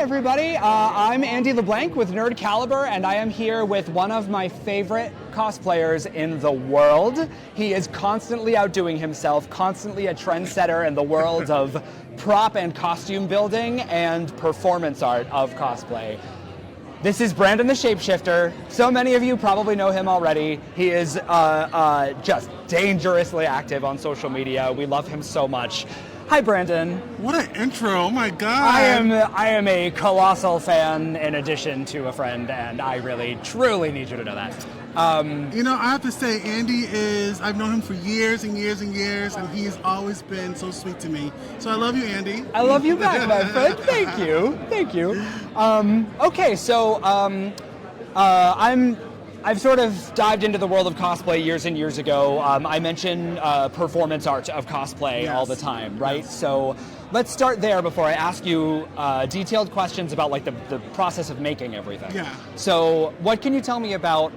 everybody. I'm Andy LeBlanc with Nerd Caliber, and I am here with one of my favorite cosplayers in the world. He is constantly outdoing himself, constantly a trendsetter in the world of prop and costume building and performance art of cosplay. This is Brandon the Shapeshifter. So many of you probably know him already. He is just dangerously active on social media. We love him so much. Hi, Brandon. What an intro! Oh my God! I am a colossal fan in addition to a friend, and I really, truly need you to know that. You know, I have to say, Andy I've known him for years and years and years, and he's always been so sweet to me. So I love you, Andy. I love you back, my friend. Thank you. Thank you. Okay, so I've sort of dived into the world of cosplay years and years ago. I mention performance art of cosplay all the time, right? Yes. So let's start there before I ask you detailed questions about like the process of making everything. Yeah. So what can you tell me about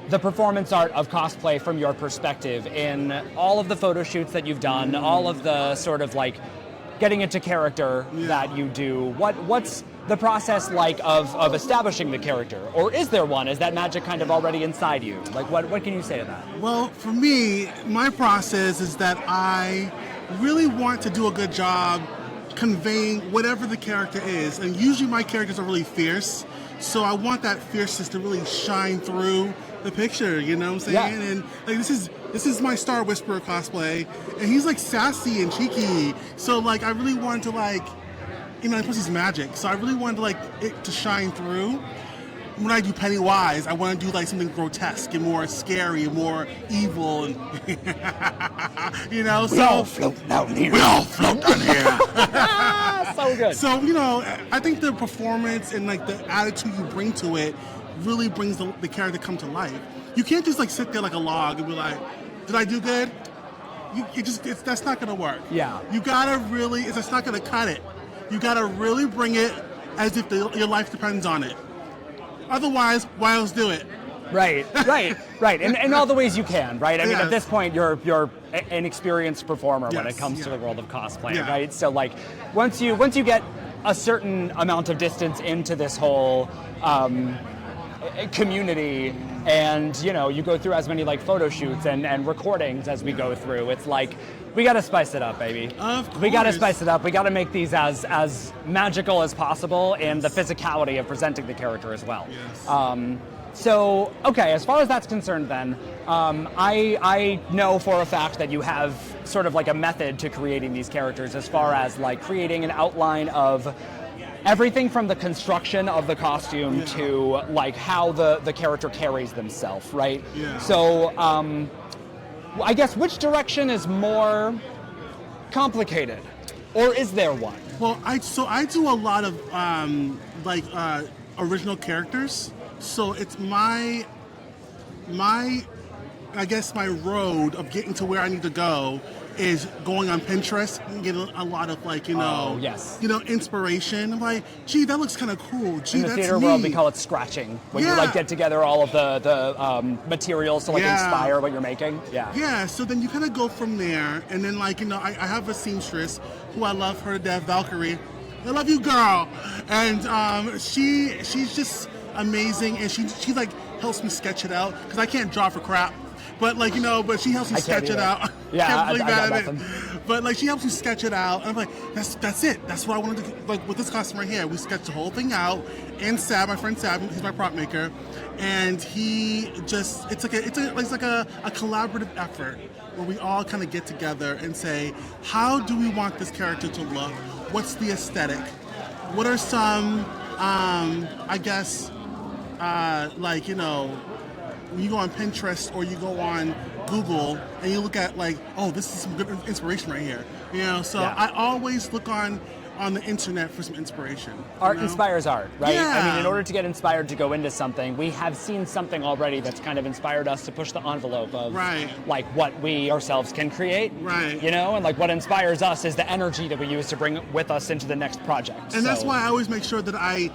the performance art of cosplay from your perspective in all of the photo shoots that you've done, all of the sort of like getting into character that you do? What's the process like of establishing the character? Or is there one? Is that magic kind of already inside you? Like what can you say to that? Well, for me, my process is that I really want to do a good job conveying whatever the character is. And usually my characters are really fierce. So I want that fierceness to really shine through the picture, you know what I'm saying? Yeah. And like this is my Star Whisperer cosplay, and he's like sassy and cheeky. So like I really wanted to like, you know, plus he's magic. So I really wanted to like it to shine through. When I do Pennywise, I want to do like something grotesque and more scary and more evil, and you know. We all float down here. We all float down here. So good. So you know, I think the performance and like the attitude you bring to it really brings the character come to life. You can't just like sit there like a log and be like, "Did I do good?" That's not gonna work. Yeah. You gotta really. It's not gonna cut it. You gotta really bring it as if your life depends on it. Otherwise, why else do it? Right. In all the ways you can, right? I mean, Yes. at this point, you're an experienced performer when it comes to the world of cosplay, right? So, like, once you get a certain amount of distance into this whole community, and you know, you go through as many like photo shoots and recordings as we go through, it's like we got to spice it up, baby. Of course. We got to spice it up. We got to make these as magical as possible in the physicality of presenting the character as well. Yes. So, okay, as far as that's concerned then, I know for a fact that you have sort of like a method to creating these characters as far as like creating an outline of everything from the construction of the costume to like how the character carries themselves, right? Yeah. So, I guess which direction is more complicated, or is there one? Well, I do a lot of original characters. So it's my I guess my road of getting to where I need to go is going on Pinterest and getting a lot of like, you know, inspiration. I'm like, gee, that looks kind of cool. Gee, in the that's theater neat. world, we call it scratching. When you like get together all of the materials to like inspire what you're making. Yeah. So then you kind of go from there, and then like, you know, I have a seamstress who I love her to death, Valkyrie. I love you, girl. And she's just amazing, and she like helps me sketch it out because I can't draw for crap. But like, you know, but she helps me sketch it out. Yeah, I got nothing. But like, she helps me sketch it out, and I'm like, that's it. That's what I wanted to like with this costume right here. We sketched the whole thing out, and Sab, my friend Sab, he's my prop maker, and he just it's like a collaborative effort where we all kind of get together and say, how do we want this character to look? What's the aesthetic? What are some, I guess, like, you know, when you go on Pinterest or you go on Google and you look at like, oh, this is some good inspiration right here. You know, so I always look on the internet for some inspiration. Art inspires art, right? Yeah. I mean, in order to get inspired to go into something, we have seen something already that's kind of inspired us to push the envelope of like what we ourselves can create. Right. You know, and like what inspires us is the energy that we use to bring with us into the next project. And that's why I always make sure that I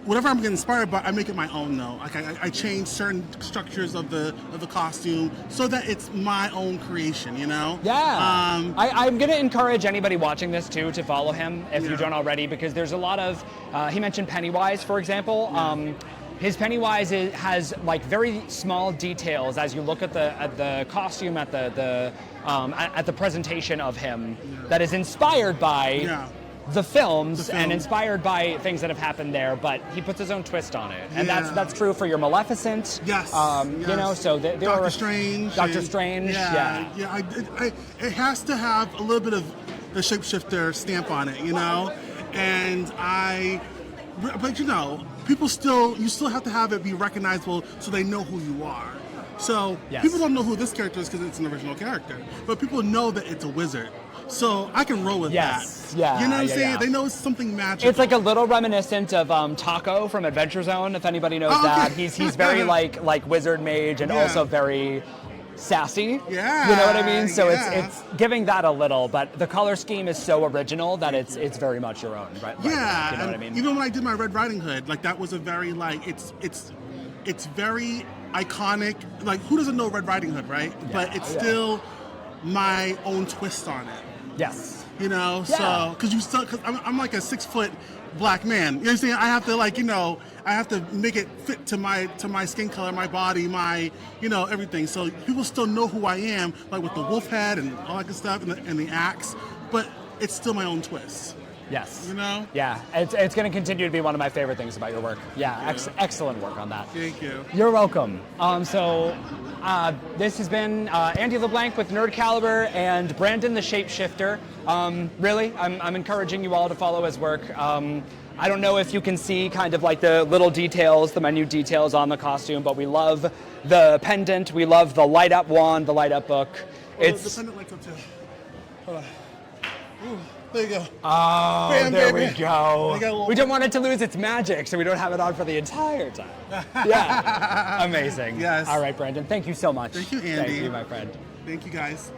whatever I'm getting inspired by, I make it my own though. Like I change certain structures of the costume so that it's my own creation, you know? Yeah. I'm going to encourage anybody watching this too to follow him if you don't already, because there's a lot of, he mentioned Pennywise, for example. His Pennywise has like very small details as you look at the costume, at the presentation of him that is inspired by the films and inspired by things that have happened there, but he puts his own twist on it, and that's true for your Maleficent. Yes. You know, so there Doctor are Strange. Doctor Strange. It has to have a little bit of the shapeshifter stamp on it, you know, but you know, you still have to have it be recognizable so they know who you are. So people don't know who this character is because it's an original character, but people know that it's a wizard. So I can roll with that. Yeah. You know what I'm saying? They know it's something magical. It's like a little reminiscent of Taco from Adventure Zone, if anybody knows that. He's very like wizard mage and also very sassy. Yeah. You know what I mean? So it's giving that a little, but the color scheme is so original that it's very much your own, right? Yeah. You know what I mean? Even when I did my Red Riding Hood, like that was a very like it's very iconic. Like who doesn't know Red Riding Hood, right? But it's still my own twist on it. Yes. You know, so because I'm like a 6 foot black man. You know what I'm saying? I have to I have to make it fit to my skin color, my body, my everything. So people still know who I am, like with the wolf head and all that good stuff and the axe. But it's still my own twist. Yes. You know? Yeah, it's going to continue to be one of my favorite things about your work. Yeah. Excellent work on that. Thank you. You're welcome. This has been Andy LeBlanc with Nerd Caliber and Brandon The Shapeshifter. Really, I'm encouraging you all to follow his work. I don't know if you can see kind of like the little details, the minute details on the costume, but we love the pendant, we love the light up wand, the light up book. The pendant lights up too. Hold on. Ooh. There you go. Oh, Bam, there baby. we go. We don't want it to lose its magic, so we don't have it on for the entire time. Yeah. Amazing. Yes. All right, Brandon. Thank you so much. Thank you, Andy. Thank you, my friend. Thank you, guys.